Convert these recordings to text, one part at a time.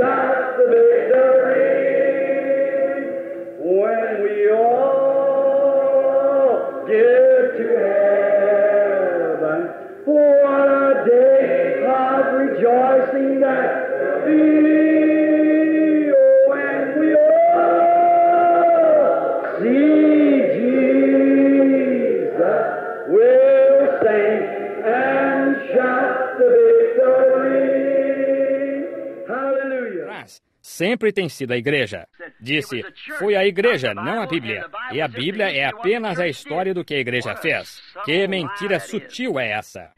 shout the victory when we all get to heaven. What a day of rejoicing that will be when we all see Jesus. We'll sing and shout the victory. Hallelujah. Sempre tem sido a igreja. Disse, foi a igreja, não a Bíblia. E a Bíblia é apenas a história do que a igreja fez. Que mentira sutil é essa?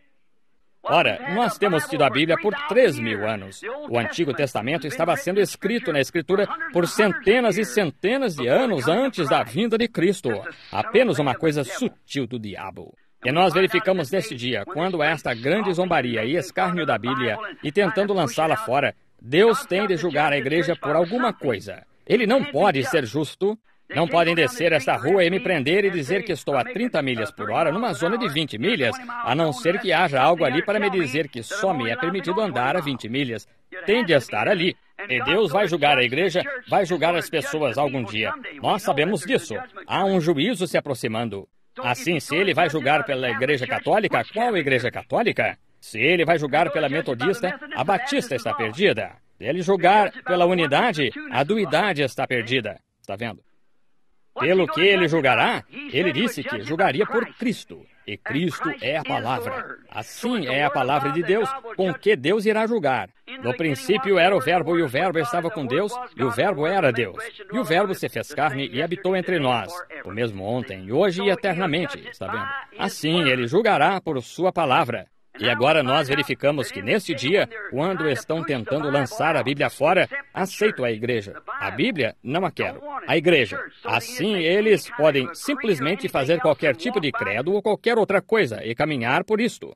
Ora, nós temos tido a Bíblia por 3.000 anos. O Antigo Testamento estava sendo escrito na Escritura por centenas e centenas de anos antes da vinda de Cristo. Apenas uma coisa sutil do diabo. E nós verificamos neste dia, quando esta grande zombaria e escárnio da Bíblia e tentando lançá-la fora, Deus tem de julgar a igreja por alguma coisa. Ele não pode ser justo. Não podem descer esta rua e me prender e dizer que estou a 30 milhas por hora numa zona de 20 milhas, a não ser que haja algo ali para me dizer que só me é permitido andar a 20 milhas. Tem de estar ali. E Deus vai julgar a igreja, vai julgar as pessoas algum dia. Nós sabemos disso. Há um juízo se aproximando. Assim, se ele vai julgar pela igreja católica, qual igreja católica? Se ele vai julgar pela metodista, a batista está perdida. Se ele julgar pela unidade, a duidade está perdida. Está vendo? Pelo que ele julgará, ele disse que julgaria por Cristo. E Cristo é a palavra. Assim é a palavra de Deus, com que Deus irá julgar. No princípio era o Verbo, e o Verbo estava com Deus, e o Verbo era Deus. E o Verbo se fez carne e habitou entre nós, o mesmo ontem, hoje e eternamente. Está vendo? Assim ele julgará por sua palavra. E agora nós verificamos que neste dia, quando estão tentando lançar a Bíblia fora, aceito a igreja. A Bíblia, não a quero. A igreja. Assim, eles podem simplesmente fazer qualquer tipo de credo ou qualquer outra coisa e caminhar por isto.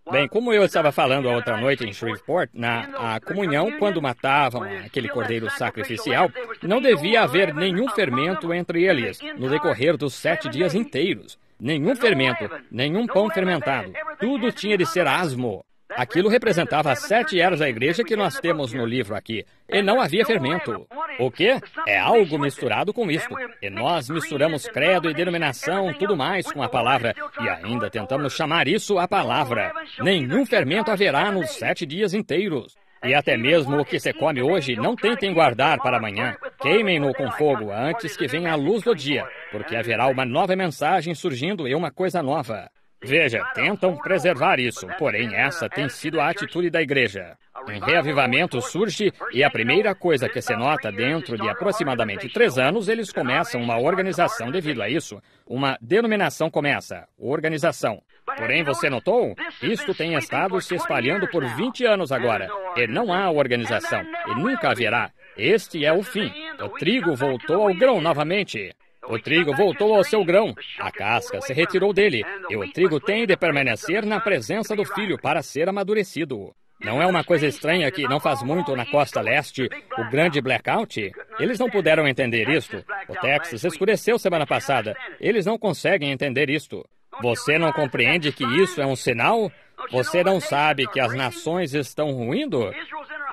Bem, como eu estava falando a outra noite em Shreveport, na comunhão, quando matavam aquele cordeiro sacrificial, não devia haver nenhum fermento entre eles no decorrer dos 7 dias inteiros. Nenhum fermento, nenhum pão fermentado. Tudo tinha de ser asmo. Aquilo representava as 7 eras da igreja que nós temos no livro aqui. E não havia fermento. O quê? É algo misturado com isto. E nós misturamos credo e denominação, tudo mais com a palavra. E ainda tentamos chamar isso a palavra. Nenhum fermento haverá nos 7 dias inteiros. E até mesmo o que se come hoje, não tentem guardar para amanhã. Queimem-no com fogo antes que venha a luz do dia, porque haverá uma nova mensagem surgindo e uma coisa nova. Veja, tentam preservar isso, porém essa tem sido a atitude da igreja. Um reavivamento surge e a primeira coisa que se nota dentro de aproximadamente 3 anos, eles começam uma organização devido a isso. Uma denominação começa, organização. Porém, você notou? Isto tem estado se espalhando por 20 anos agora. E não há organização. E nunca haverá. Este é o fim. O trigo voltou ao grão novamente. O trigo voltou ao seu grão. A casca se retirou dele. E o trigo tem de permanecer na presença do filho para ser amadurecido. Não é uma coisa estranha que não faz muito na costa leste, o grande blackout? Eles não puderam entender isto. O Texas escureceu semana passada. Eles não conseguem entender isto. Você não compreende que isso é um sinal? Você não sabe que as nações estão ruindo?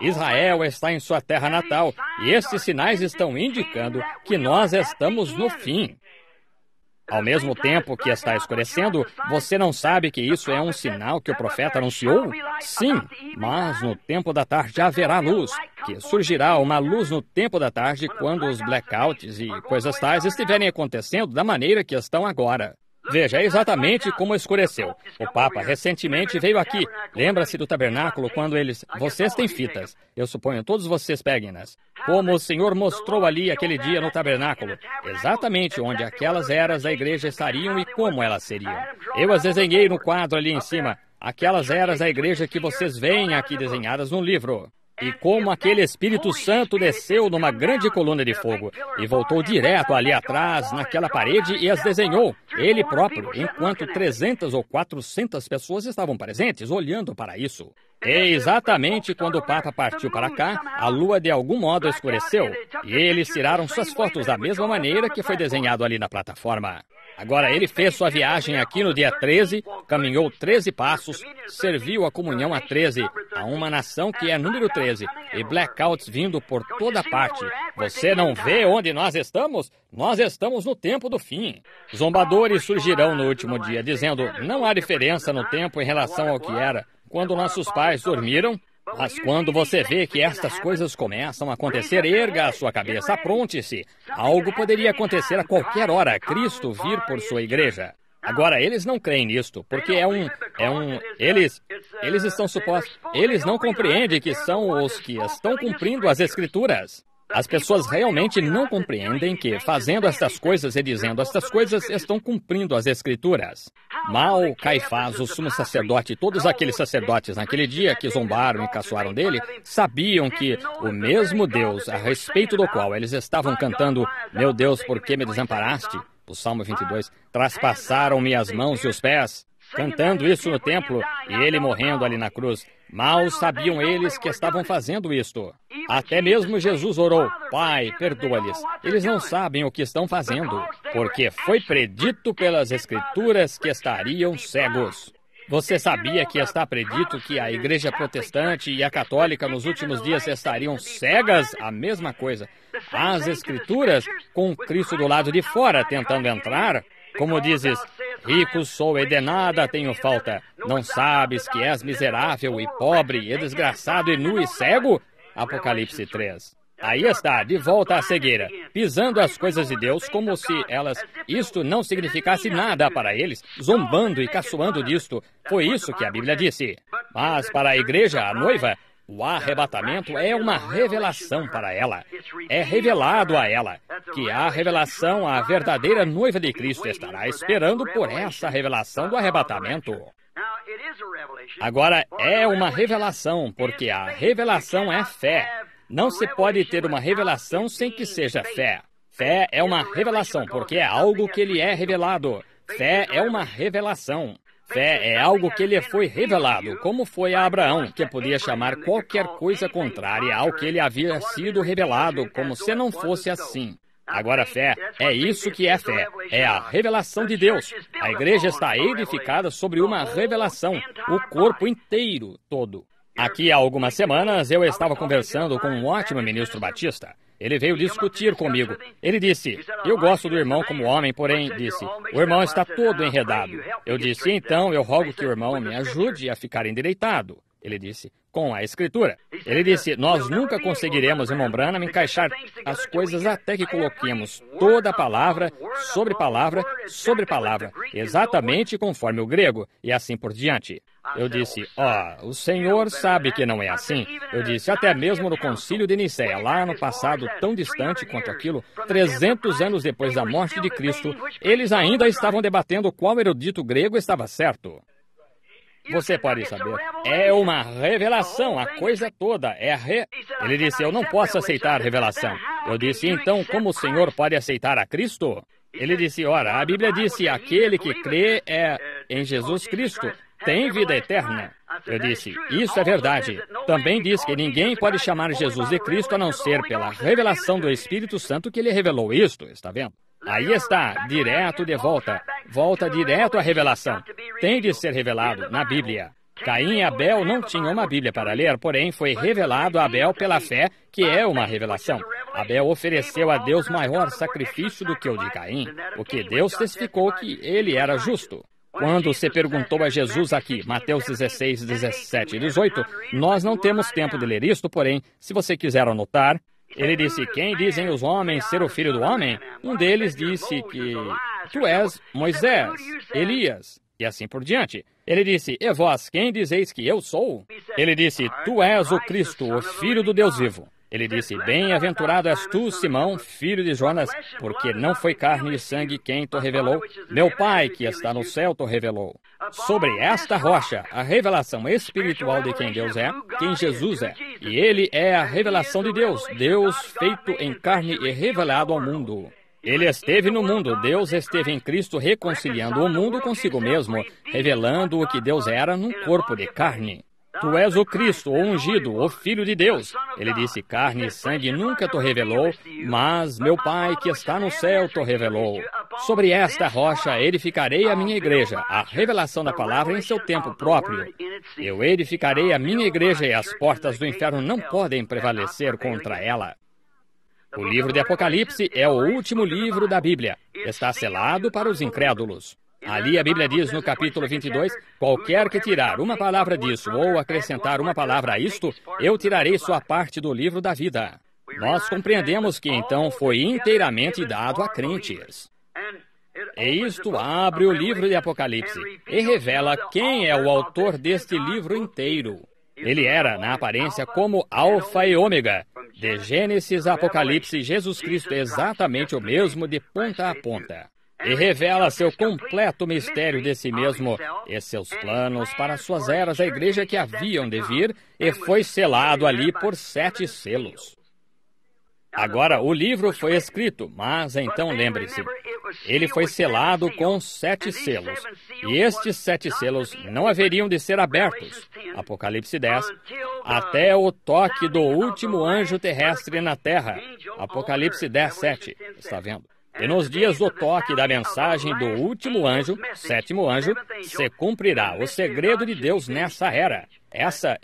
Israel está em sua terra natal, e estes sinais estão indicando que nós estamos no fim. Ao mesmo tempo que está escurecendo, você não sabe que isso é um sinal que o profeta anunciou? Sim, mas no tempo da tarde haverá luz, que surgirá uma luz no tempo da tarde quando os blackouts e coisas tais estiverem acontecendo da maneira que estão agora. Veja, é exatamente como escureceu. O Papa recentemente veio aqui. Lembra-se do tabernáculo quando eles... Vocês têm fitas. Eu suponho todos vocês peguem-nas. Como o Senhor mostrou ali aquele dia no tabernáculo. Exatamente onde aquelas eras da igreja estariam e como elas seriam. Eu as desenhei no quadro ali em cima. Aquelas eras da igreja que vocês veem aqui desenhadas no livro. E como aquele Espírito Santo desceu numa grande coluna de fogo e voltou direto ali atrás, naquela parede, e as desenhou, ele próprio, enquanto 300 ou 400 pessoas estavam presentes, olhando para isso. E exatamente quando o Papa partiu para cá, a lua de algum modo escureceu, e eles tiraram suas fotos da mesma maneira que foi desenhado ali na plataforma. Agora, ele fez sua viagem aqui no dia 13, caminhou 13 passos, serviu a comunhão a 13, a uma nação que é número 13, e blackouts vindo por toda parte. Você não vê onde nós estamos? Nós estamos no tempo do fim. Zombadores surgirão no último dia, dizendo, não há diferença no tempo em relação ao que era quando nossos pais dormiram. Mas quando você vê que estas coisas começam a acontecer, erga a sua cabeça, apronte-se. Algo poderia acontecer a qualquer hora, Cristo vir por sua igreja. Agora, eles não creem nisto, porque eles estão supostos, eles não compreendem que são os que estão cumprindo as Escrituras. As pessoas realmente não compreendem que, fazendo estas coisas e dizendo estas coisas, estão cumprindo as Escrituras. Mal, Caifás, o sumo sacerdote, e todos aqueles sacerdotes naquele dia que zombaram e caçoaram dele, sabiam que o mesmo Deus, a respeito do qual eles estavam cantando, meu Deus, por que me desamparaste? O Salmo 22, traspassaram-me as mãos e os pés. Cantando isso no templo, e ele morrendo ali na cruz. Mal sabiam eles que estavam fazendo isto. Até mesmo Jesus orou, Pai, perdoa-lhes. Eles não sabem o que estão fazendo, porque foi predito pelas Escrituras que estariam cegos. Você sabia que está predito que a igreja protestante e a católica nos últimos dias estariam cegas? A mesma coisa. As Escrituras, com Cristo do lado de fora, tentando entrar, como dizes, rico sou e de nada tenho falta. Não sabes que és miserável e pobre e desgraçado e nu e cego? Apocalipse 3. Aí está, de volta à cegueira, pisando as coisas de Deus como se isto não significasse nada para eles, zombando e caçoando disto. Foi isso que a Bíblia disse. Mas para a igreja, a noiva, o arrebatamento é uma revelação para ela. É revelado a ela que a revelação, a verdadeira noiva de Cristo estará esperando por essa revelação do arrebatamento. Agora, é uma revelação, porque a revelação é fé. Não se pode ter uma revelação sem que seja fé. Fé é uma revelação, porque é algo que lhe é revelado. Fé é uma revelação. Fé é algo que lhe foi revelado, como foi a Abraão, que podia chamar qualquer coisa contrária ao que lhe havia sido revelado, como se não fosse assim. Agora, fé é isso que é fé. É a revelação de Deus. A igreja está edificada sobre uma revelação, o corpo inteiro, todo. Aqui há algumas semanas eu estava conversando com um ótimo ministro batista. Ele veio discutir comigo. Ele disse, eu gosto do irmão como homem, porém, disse, o irmão está todo enredado. Eu disse, então eu rogo que o irmão me ajude a ficar endireitado. Ele disse, com a Escritura. Ele disse, nós nunca conseguiremos, irmão Branham, encaixar as coisas até que coloquemos toda palavra, sobre palavra, exatamente conforme o grego, e assim por diante. Eu disse, o Senhor sabe que não é assim. Eu disse, até mesmo no concílio de Nicéia, lá no passado tão distante quanto aquilo, 300 anos depois da morte de Cristo, eles ainda estavam debatendo qual erudito grego estava certo. Você pode saber, é uma revelação, a coisa toda Ele disse, eu não posso aceitar revelação. Eu disse, então, como o Senhor pode aceitar a Cristo? Ele disse, ora, a Bíblia disse, aquele que crê em Jesus Cristo tem vida eterna. Eu disse, isso é verdade. Também diz que ninguém pode chamar Jesus de Cristo a não ser pela revelação do Espírito Santo que ele revelou isto, está vendo? Aí está, direto de volta. Volta direto à revelação. Tem de ser revelado na Bíblia. Caim e Abel não tinham uma Bíblia para ler, porém foi revelado a Abel pela fé, que é uma revelação. Abel ofereceu a Deus maior sacrifício do que o de Caim, porque Deus testificou que ele era justo. Quando se perguntou a Jesus aqui, Mateus 16, 17 e 18, nós não temos tempo de ler isto, porém, se você quiser anotar, ele disse, quem dizem os homens ser o filho do homem? Um deles disse que tu és Moisés, Elias, e assim por diante. Ele disse, e vós, quem dizeis que eu sou? Ele disse, tu és o Cristo, o Filho do Deus vivo. Ele disse, bem-aventurado és tu, Simão, filho de Jonas, porque não foi carne e sangue quem te revelou, meu Pai que está no céu te revelou. Sobre esta rocha, a revelação espiritual de quem Deus é, quem Jesus é. E Ele é a revelação de Deus, Deus feito em carne e revelado ao mundo. Ele esteve no mundo, Deus esteve em Cristo reconciliando o mundo consigo mesmo, revelando o que Deus era num corpo de carne. Tu és o Cristo, o ungido, o Filho de Deus. Ele disse, carne e sangue nunca te revelou, mas meu Pai que está no céu te revelou. Sobre esta rocha edificarei a minha igreja, a revelação da palavra em seu tempo próprio. Eu edificarei a minha igreja e as portas do inferno não podem prevalecer contra ela. O livro de Apocalipse é o último livro da Bíblia. Está selado para os incrédulos. Ali a Bíblia diz no capítulo 22, qualquer que tirar uma palavra disso ou acrescentar uma palavra a isto, eu tirarei sua parte do livro da vida. Nós compreendemos que então foi inteiramente dado a crentes. E isto abre o livro de Apocalipse e revela quem é o autor deste livro inteiro. Ele era, na aparência, como Alfa e Ômega. De Gênesis a Apocalipse, Jesus Cristo é exatamente o mesmo de ponta a ponta. E revela seu completo mistério de si mesmo e seus planos para suas eras, a igreja que haviam de vir, e foi selado ali por 7 selos. Agora, o livro foi escrito, mas então lembre-se, ele foi selado com 7 selos, e estes 7 selos não haveriam de ser abertos, Apocalipse 10, até o toque do último anjo terrestre na terra, Apocalipse 10, 7, está vendo? E nos dias do toque da mensagem do último anjo, 7º anjo, se cumprirá o segredo de Deus nessa era. Essa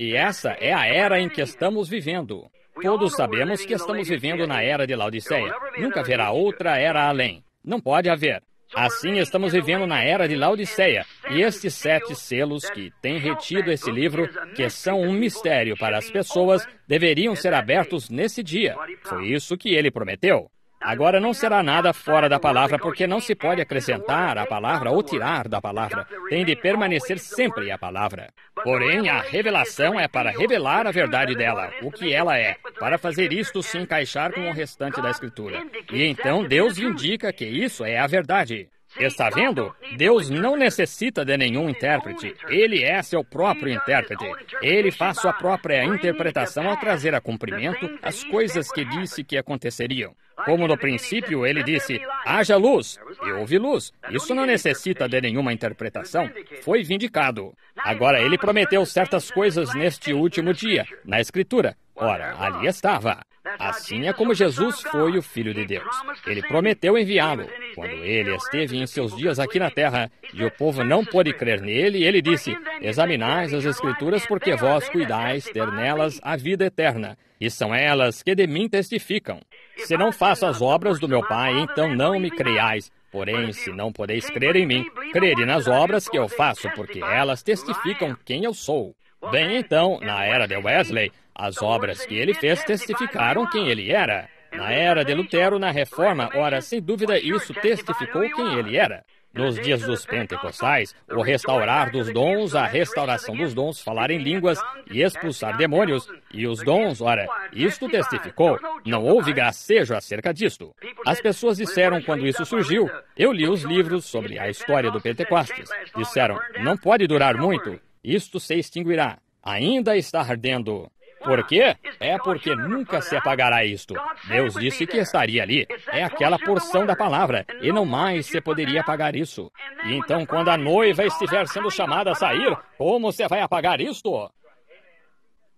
é a era em que estamos vivendo. Todos sabemos que estamos vivendo na era de Laodiceia. Nunca haverá outra era além. Não pode haver. Assim, estamos vivendo na era de Laodiceia. E estes 7 selos que têm retido esse livro, que são um mistério para as pessoas, deveriam ser abertos nesse dia. Foi isso que ele prometeu. Agora não será nada fora da palavra, porque não se pode acrescentar a palavra ou tirar da palavra. Tem de permanecer sempre a palavra. Porém, a revelação é para revelar a verdade dela, o que ela é, para fazer isto se encaixar com o restante da Escritura. E então Deus indica que isso é a verdade. Está vendo? Deus não necessita de nenhum intérprete. Ele é seu próprio intérprete. Ele faz sua própria interpretação ao trazer a cumprimento as coisas que disse que aconteceriam. Como no princípio ele disse, haja luz, e houve luz. Isso não necessita de nenhuma interpretação. Foi vindicado. Agora, ele prometeu certas coisas neste último dia, na Escritura. Ora, ali estava. Assim é como Jesus foi o Filho de Deus. Ele prometeu enviá-lo. Quando ele esteve em seus dias aqui na terra, e o povo não pôde crer nele, ele disse, examinais as Escrituras, porque vós cuidais ter nelas a vida eterna, e são elas que de mim testificam. Se não faço as obras do meu Pai, então não me creiais. Porém, se não podeis crer em mim, crede nas obras que eu faço, porque elas testificam quem eu sou. Bem, então, na era de Wesley, as obras que ele fez testificaram quem ele era. Na era de Lutero, na Reforma, ora, sem dúvida, isso testificou quem ele era. Nos dias dos pentecostais, o restaurar dos dons, a restauração dos dons, falar em línguas e expulsar demônios, e os dons, ora, isto testificou. Não houve gracejo acerca disto. As pessoas disseram quando isso surgiu, eu li os livros sobre a história do Pentecostes. Disseram, não pode durar muito, isto se extinguirá. Ainda está ardendo. Por quê? É porque nunca se apagará isto. Deus disse que estaria ali. É aquela porção da palavra, e não mais se poderia apagar isso. E então, quando a noiva estiver sendo chamada a sair, como você vai apagar isto?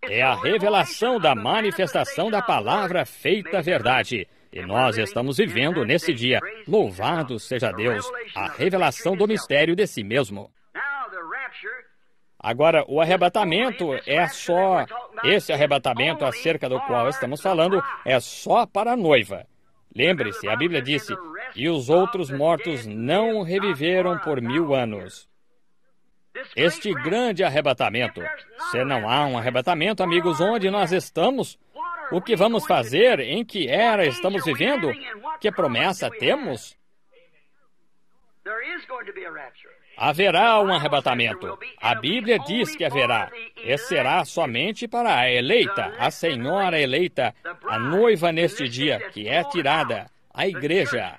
É a revelação da manifestação da palavra feita verdade. E nós estamos vivendo nesse dia. Louvado seja Deus, a revelação do mistério de si mesmo. Agora, o arrebatamento é só... Esse arrebatamento acerca do qual estamos falando é só para a noiva. Lembre-se, a Bíblia disse, e os outros mortos não reviveram por 1000 anos. Este grande arrebatamento. Se não há um arrebatamento, amigos, onde nós estamos? O que vamos fazer? Em que era estamos vivendo? Que promessa temos? Haverá um arrebatamento. A Bíblia diz que haverá. E será somente para a eleita, a senhora eleita, a noiva neste dia, que é tirada, a igreja.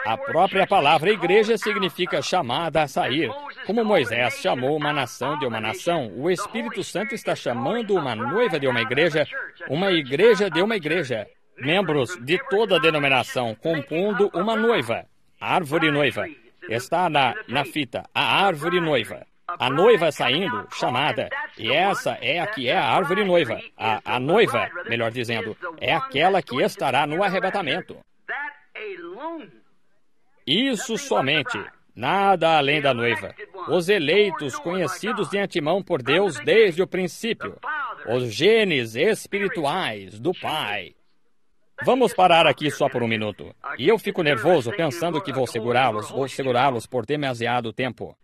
A própria palavra igreja significa chamada a sair. Como Moisés chamou uma nação de uma nação, o Espírito Santo está chamando uma noiva de uma igreja de uma igreja. Membros de toda a denominação compondo uma noiva. Árvore noiva. Está na fita, a árvore noiva. A noiva saindo, chamada. E essa é a que é a árvore noiva. A noiva, melhor dizendo, é aquela que estará no arrebatamento. Isso somente. Nada além da noiva. Os eleitos, conhecidos de antemão por Deus desde o princípio. Os genes espirituais do Pai. Vamos parar aqui só por um minuto. E eu fico nervoso pensando que vou segurá-los por demasiado tempo.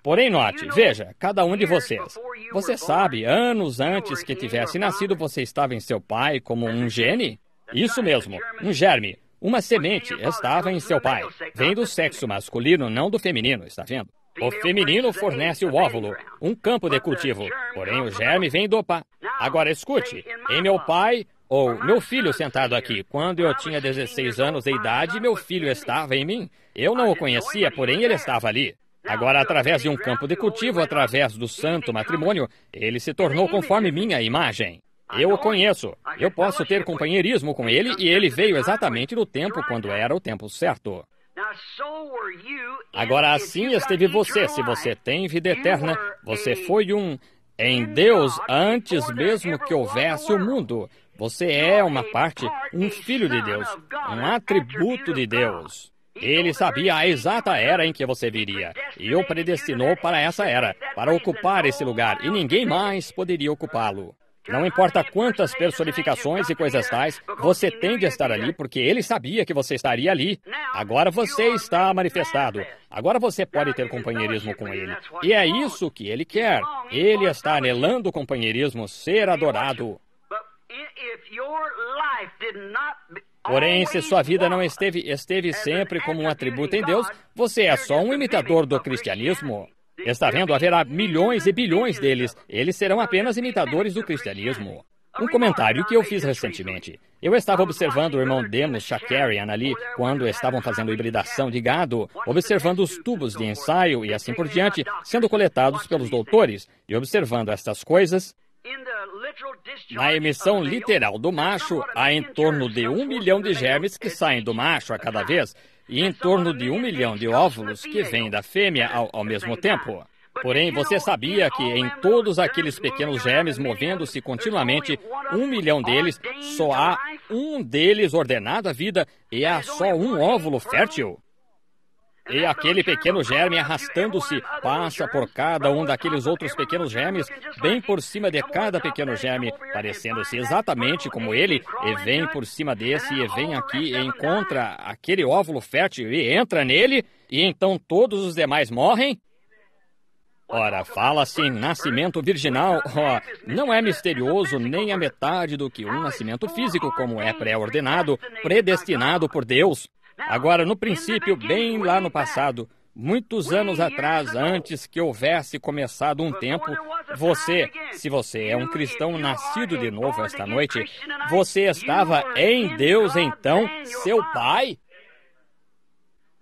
Porém, note, veja, cada um de vocês. Você sabe, anos antes que tivesse nascido, você estava em seu pai como um gene? Isso mesmo, um germe. Uma semente estava em seu pai. Vem do sexo masculino, não do feminino, está vendo? O feminino fornece o óvulo, um campo de cultivo. Porém, o germe vem do pai. Agora, escute. Em meu pai, ou meu filho sentado aqui, quando eu tinha 16 anos de idade, meu filho estava em mim. Eu não o conhecia, porém ele estava ali. Agora, através de um campo de cultivo, através do santo matrimônio, ele se tornou conforme minha imagem. Eu o conheço. Eu posso ter companheirismo com ele e ele veio exatamente no tempo quando era o tempo certo. Agora, assim esteve você. Se você tem vida eterna, você foi em Deus antes mesmo que houvesse o mundo. Você é uma parte, um filho de Deus, um atributo de Deus. Ele sabia a exata era em que você viria, e o predestinou para essa era, para ocupar esse lugar, e ninguém mais poderia ocupá-lo. Não importa quantas personificações e coisas tais, você tem de estar ali porque ele sabia que você estaria ali. Agora você está manifestado. Agora você pode ter companheirismo com ele. E é isso que ele quer. Ele está anelando o companheirismo, ser adorado. Porém, se sua vida não esteve sempre como um atributo em Deus, você é só um imitador do cristianismo. Está vendo? Haverá milhões e bilhões deles. Eles serão apenas imitadores do cristianismo. Um comentário que eu fiz recentemente. Eu estava observando o irmão Demos Shakarian ali, quando estavam fazendo hibridação de gado, observando os tubos de ensaio e assim por diante, sendo coletados pelos doutores, e observando estas coisas. Na emissão literal do macho, há em torno de 1 milhão de germes que saem do macho a cada vez, e em torno de 1 milhão de óvulos que vêm da fêmea ao mesmo tempo. Porém, você sabia que em todos aqueles pequenos germes movendo-se continuamente, 1 milhão deles, só há um deles ordenado à vida e há só um óvulo fértil? E aquele pequeno germe arrastando-se passa por cada um daqueles outros pequenos germes, bem por cima de cada pequeno germe, parecendo-se exatamente como ele, e vem por cima desse, e vem aqui, e encontra aquele óvulo fértil, e entra nele, e então todos os demais morrem? Ora, fala-se em nascimento virginal. Não é misterioso nem a metade do que um nascimento físico, como é pré-ordenado, predestinado por Deus. Agora, no princípio, bem lá no passado, muitos anos atrás, antes que houvesse começado um tempo, se você é um cristão nascido de novo esta noite, você estava em Deus, então, seu Pai?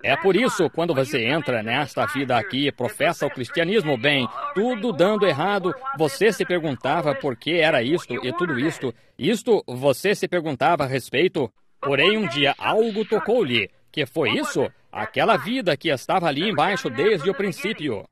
É por isso, quando você entra nesta vida aqui e professa o cristianismo, bem, tudo dando errado, você se perguntava por que era isto e tudo isto. Isto você se perguntava a respeito. Porém, um dia algo tocou-lhe. Que foi isso? Aquela vida que estava ali embaixo desde o princípio.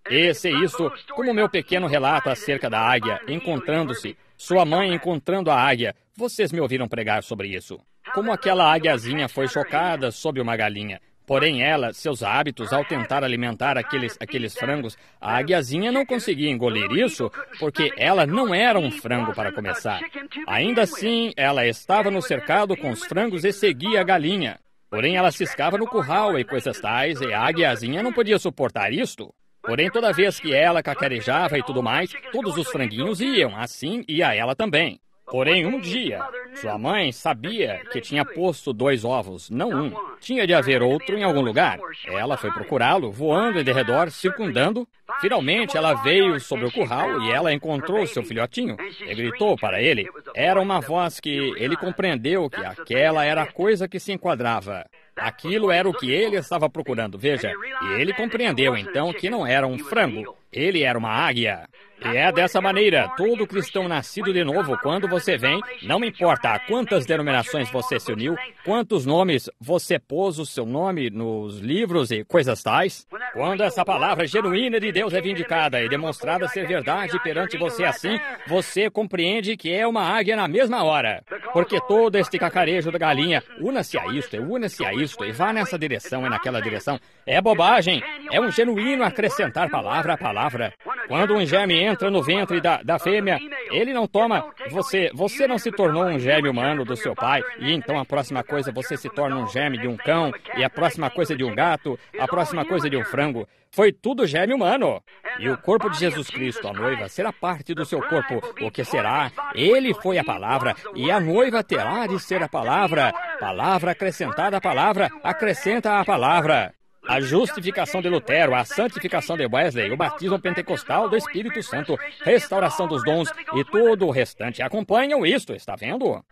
Esse é isto, como meu pequeno relato acerca da águia, encontrando-se, sua mãe encontrando a águia. Vocês me ouviram pregar sobre isso. Como aquela águiazinha foi chocada sob uma galinha. Porém ela, seus hábitos, ao tentar alimentar aqueles frangos, a águiazinha não conseguia engolir isso, porque ela não era um frango para começar. Ainda assim, ela estava no cercado com os frangos e seguia a galinha. Porém ela ciscava no curral e coisas tais, e a águiazinha não podia suportar isto. Porém, toda vez que ela cacarejava e tudo mais, todos os franguinhos iam, assim ia ela também. Porém, um dia, sua mãe sabia que tinha posto 2 ovos, não um. Tinha de haver outro em algum lugar. Ela foi procurá-lo, voando em derredor, circundando. Finalmente, ela veio sobre o curral e ela encontrou seu filhotinho e gritou para ele. Era uma voz que ele compreendeu que aquela era a coisa que se enquadrava. Aquilo era o que ele estava procurando, veja. E ele compreendeu, então, que não era um frango. Ele era uma águia. E é dessa maneira, todo cristão nascido de novo, quando você vem, não importa a quantas denominações você se uniu, quantos nomes você pôs o seu nome nos livros e coisas tais, quando essa palavra genuína de Deus é vindicada e demonstrada ser verdade perante você assim, você compreende que é uma águia na mesma hora. porque todo este cacarejo da galinha, una-se a isto, e vá nessa direção e naquela direção. É bobagem, é um genuíno acrescentar palavra a palavra. Quando um germe entra no ventre da fêmea, ele não toma, você não se tornou um germe humano do seu pai, e então a próxima coisa você se torna um germe de um cão, e a próxima coisa de um gato, a próxima coisa de um frango. Foi tudo germe humano. E o corpo de Jesus Cristo, a noiva, será parte do seu corpo. O que será? Ele foi a palavra, e a noiva terá de ser a palavra. Palavra acrescentada à palavra, acrescenta a palavra. A justificação de Lutero, a santificação de Wesley, o batismo pentecostal do Espírito Santo, restauração dos dons e todo o restante acompanham isto, está vendo?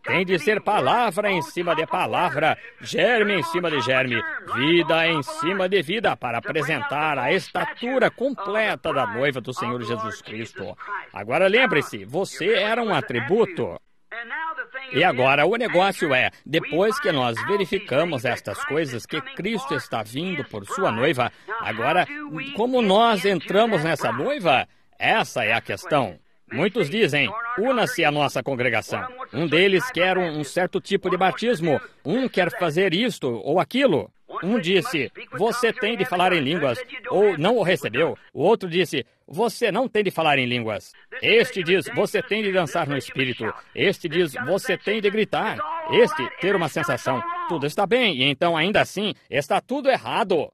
Tem de ser palavra em cima de palavra, germe em cima de germe, vida em cima de vida, para apresentar a estatura completa da noiva do Senhor Jesus Cristo. Agora lembre-se, você era um atributo. E agora o negócio é, depois que nós verificamos estas coisas, que Cristo está vindo por sua noiva, agora, como nós entramos nessa noiva? Essa é a questão. Muitos dizem, una-se à nossa congregação. Um deles quer um certo tipo de batismo. Um quer fazer isto ou aquilo. Um disse, você tem de falar em línguas, ou não o recebeu. O outro disse, você não tem de falar em línguas. Este diz, você tem de dançar no Espírito. Este diz, você tem de gritar. Este, ter uma sensação. Tudo está bem, e então ainda assim, está tudo errado.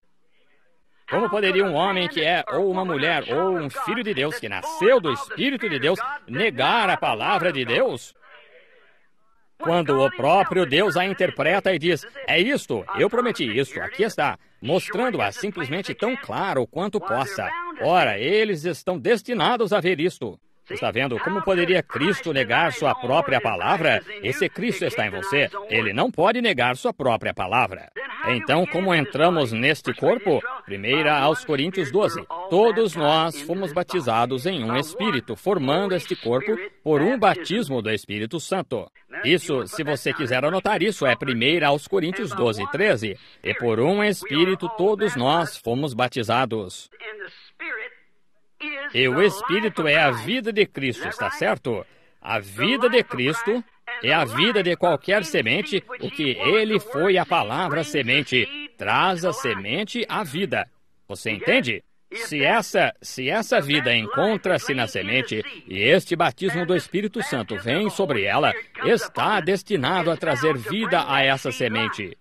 Como poderia um homem que é, ou uma mulher, ou um filho de Deus, que nasceu do Espírito de Deus, negar a palavra de Deus? Quando o próprio Deus a interpreta e diz, é isto, eu prometi isso, aqui está, mostrando-a simplesmente tão claro quanto possa. Ora, eles estão destinados a ver isto. Está vendo como poderia Cristo negar sua própria palavra? E se Cristo está em você, ele não pode negar sua própria palavra. Então, como entramos neste corpo? 1 aos Coríntios 12. Todos nós fomos batizados em um Espírito, formando este corpo por um batismo do Espírito Santo. Isso, se você quiser anotar isso, é 1 aos Coríntios 12, 13. E por um Espírito todos nós fomos batizados. E o Espírito é a vida de Cristo, está certo? A vida de Cristo é a vida de qualquer semente, o que ele foi a palavra semente. Traz a semente à vida. Você entende? Se essa vida encontra-se na semente e este batismo do Espírito Santo vem sobre ela, está destinado a trazer vida a essa semente.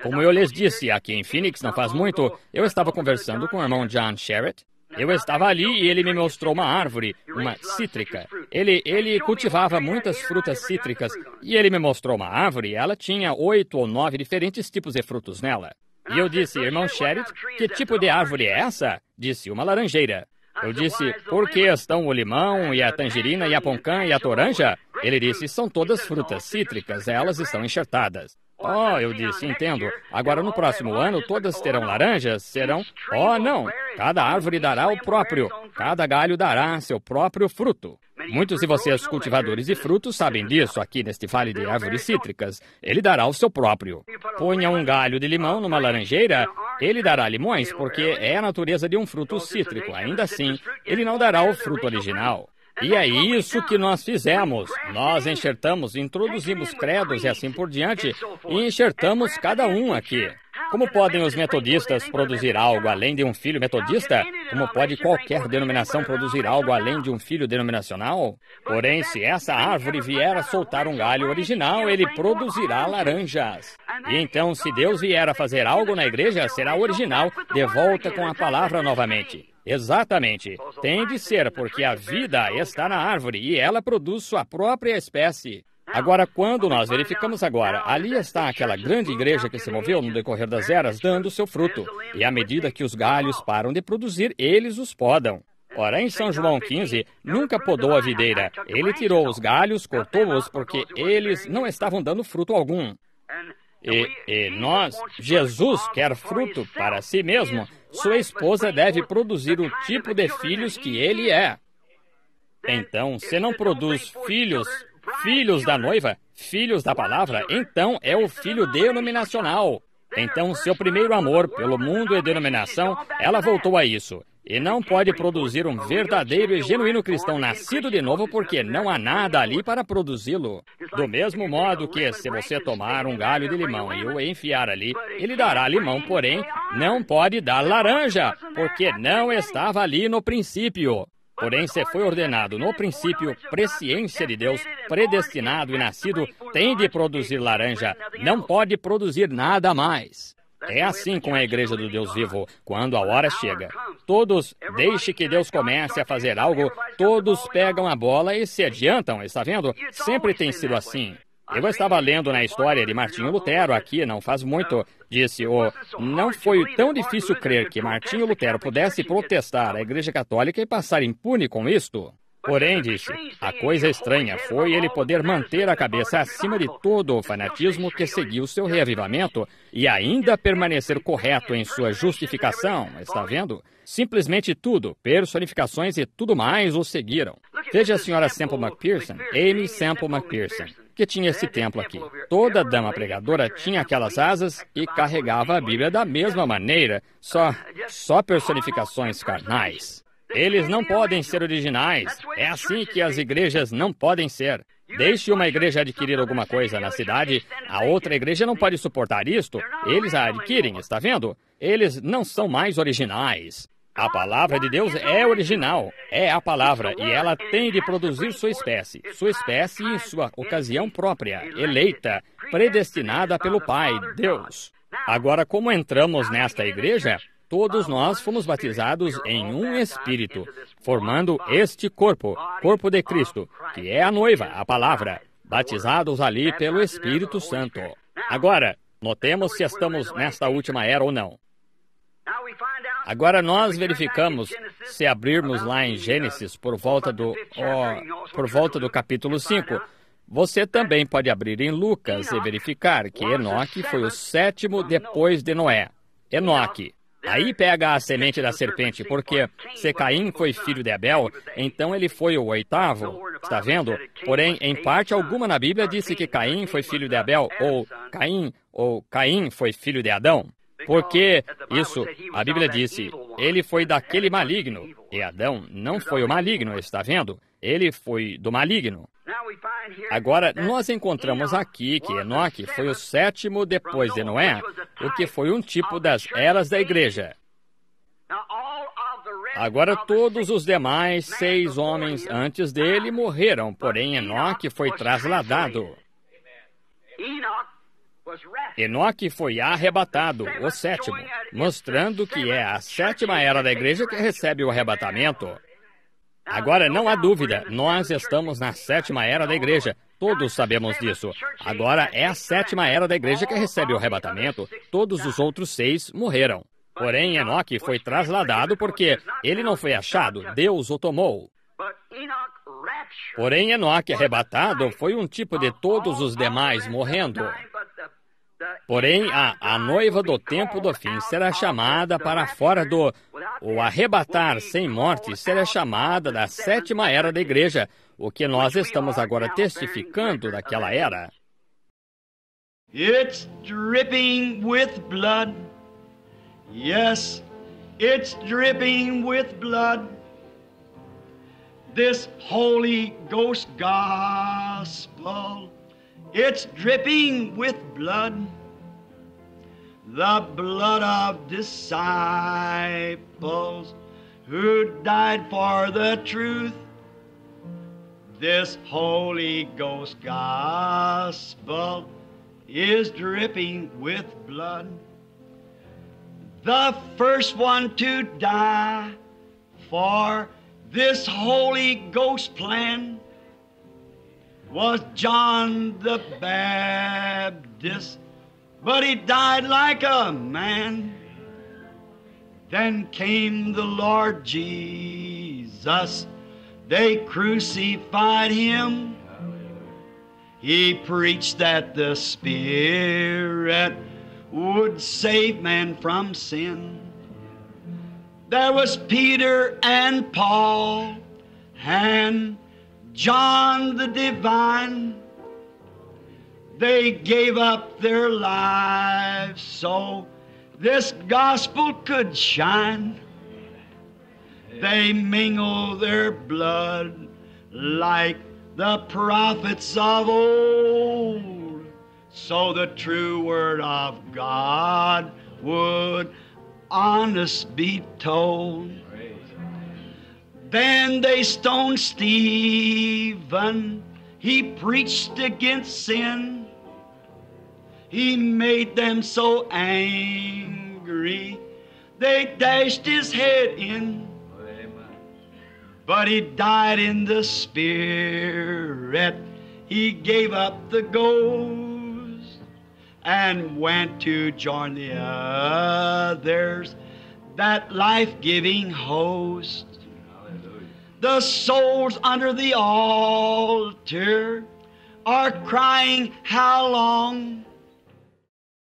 Como eu lhes disse, aqui em Phoenix não faz muito, eu estava conversando com o irmão John Sherritt. Eu estava ali e ele me mostrou uma árvore, uma cítrica. Ele cultivava muitas frutas cítricas e ele me mostrou uma árvore e ela tinha 8 ou 9 diferentes tipos de frutos nela. E eu disse, irmão Sherritt, que tipo de árvore é essa? Disse, uma laranjeira. Eu disse, por que estão o limão e a tangerina e a poncã e a toranja? Ele disse, são todas frutas cítricas, elas estão enxertadas. Oh, eu disse, entendo. Agora, no próximo ano, todas terão laranjas? Serão? Oh, não. Cada árvore dará o próprio. Cada galho dará seu próprio fruto. Muitos de vocês, cultivadores de frutos, sabem disso aqui neste vale de árvores cítricas. Ele dará o seu próprio. Ponha um galho de limão numa laranjeira, ele dará limões, porque é a natureza de um fruto cítrico. Ainda assim, ele não dará o fruto original. E é isso que nós fizemos. Nós enxertamos, introduzimos credos e assim por diante, e enxertamos cada um aqui. Como podem os metodistas produzir algo além de um filho metodista? Como pode qualquer denominação produzir algo além de um filho denominacional? Porém, se essa árvore vier a soltar um galho original, ele produzirá laranjas. E então, se Deus vier a fazer algo na igreja, será original, de volta com a palavra novamente. Exatamente. Tem de ser, porque a vida está na árvore e ela produz sua própria espécie. Agora, quando nós verificamos agora, ali está aquela grande igreja que se moveu no decorrer das eras, dando seu fruto. E à medida que os galhos param de produzir, eles os podam. Ora, em São João 15, nunca podou a videira. Ele tirou os galhos, cortou-os, porque eles não estavam dando fruto algum. E nós, Jesus quer fruto para si mesmo. Sua esposa deve produzir o tipo de filhos que ele é. Então, se não produz filhos da noiva, filhos da palavra, então é o filho denominacional. Então, seu primeiro amor pelo mundo e denominação, ela voltou a isso. E não pode produzir um verdadeiro e genuíno cristão nascido de novo porque não há nada ali para produzi-lo. Do mesmo modo que, se você tomar um galho de limão e o enfiar ali, ele dará limão, porém, não pode dar laranja, porque não estava ali no princípio. Porém, se foi ordenado no princípio, presciência de Deus, predestinado e nascido, tem de produzir laranja, não pode produzir nada mais. É assim com a igreja do Deus vivo, quando a hora chega. Todos, deixe que Deus comece a fazer algo, todos pegam a bola e se adiantam, está vendo? Sempre tem sido assim. Eu estava lendo na história de Martinho Lutero aqui, não faz muito, disse, não foi tão difícil crer que Martinho Lutero pudesse protestar a Igreja Católica e passar impune com isto. Porém, disse, a coisa estranha foi ele poder manter a cabeça acima de todo o fanatismo que seguiu seu reavivamento e ainda permanecer correto em sua justificação, está vendo? Simplesmente tudo, personificações e tudo mais o seguiram. Veja a senhora Semple McPherson, Amy Semple McPherson, que tinha esse templo aqui. Toda dama pregadora tinha aquelas asas e carregava a Bíblia da mesma maneira, só personificações carnais. Eles não podem ser originais. É assim que as igrejas não podem ser. Deixe uma igreja adquirir alguma coisa na cidade, a outra igreja não pode suportar isto. Eles a adquirem, está vendo? Eles não são mais originais. A palavra de Deus é original, é a palavra, e ela tem de produzir sua espécie em sua ocasião própria, eleita, predestinada pelo Pai, Deus. Agora, como entramos nesta igreja? Todos nós fomos batizados em um Espírito, formando este corpo de Cristo, que é a noiva, a palavra, batizados ali pelo Espírito Santo. Agora, notemos se estamos nesta última era ou não. Agora nós verificamos, se abrirmos lá em Gênesis por volta do capítulo 5, você também pode abrir em Lucas e verificar que Enoque foi o 7º depois de Noé. Enoque. Aí pega a semente da serpente, porque se Caim foi filho de Abel, então ele foi o 8º, está vendo? Porém, em parte alguma na Bíblia disse que Caim foi filho de Abel, ou Caim foi filho de Adão. Porque isso, a Bíblia disse, ele foi daquele maligno, e Adão não foi o maligno, está vendo? Ele foi do maligno. Agora, nós encontramos aqui que Enoque foi o 7º depois de Noé, o que foi um tipo das eras da igreja. Agora, todos os demais 6 homens antes dele morreram, porém Enoque foi trasladado. Enoque foi arrebatado, o 7º, mostrando que é a 7ª era da igreja que recebe o arrebatamento. Agora, não há dúvida, nós estamos na 7ª era da igreja. Todos sabemos disso. Agora é a 7ª era da igreja que recebe o arrebatamento. Todos os outros 6 morreram. Porém, Enoque foi trasladado porque ele não foi achado. Deus o tomou. Porém, Enoque arrebatado foi um tipo de todos os demais morrendo. Porém, a noiva do tempo do fim será chamada para fora o arrebatar sem morte será chamada da 7ª era da igreja, o que nós estamos agora testificando daquela era. It's dripping with blood. Yes, it's dripping with blood. This Holy Ghost gospel, it's dripping with blood. The blood of disciples who died for the truth. This Holy Ghost gospel is dripping with blood. The first one to die for this Holy Ghost plan was John the Baptist, but he died like a man. Then came the Lord Jesus. They crucified him. He preached that the Spirit would save man from sin. There was Peter and Paul and John the Divine. They gave up their lives so this gospel could shine. They mingle their blood like the prophets of old, so the true word of God would honest be told. Then they stoned Stephen. He preached against sin. He made them so angry, they dashed his head in. But he died in the spirit. He gave up the ghost and went to join the others, that life-giving host. The souls under the altar are crying, how long?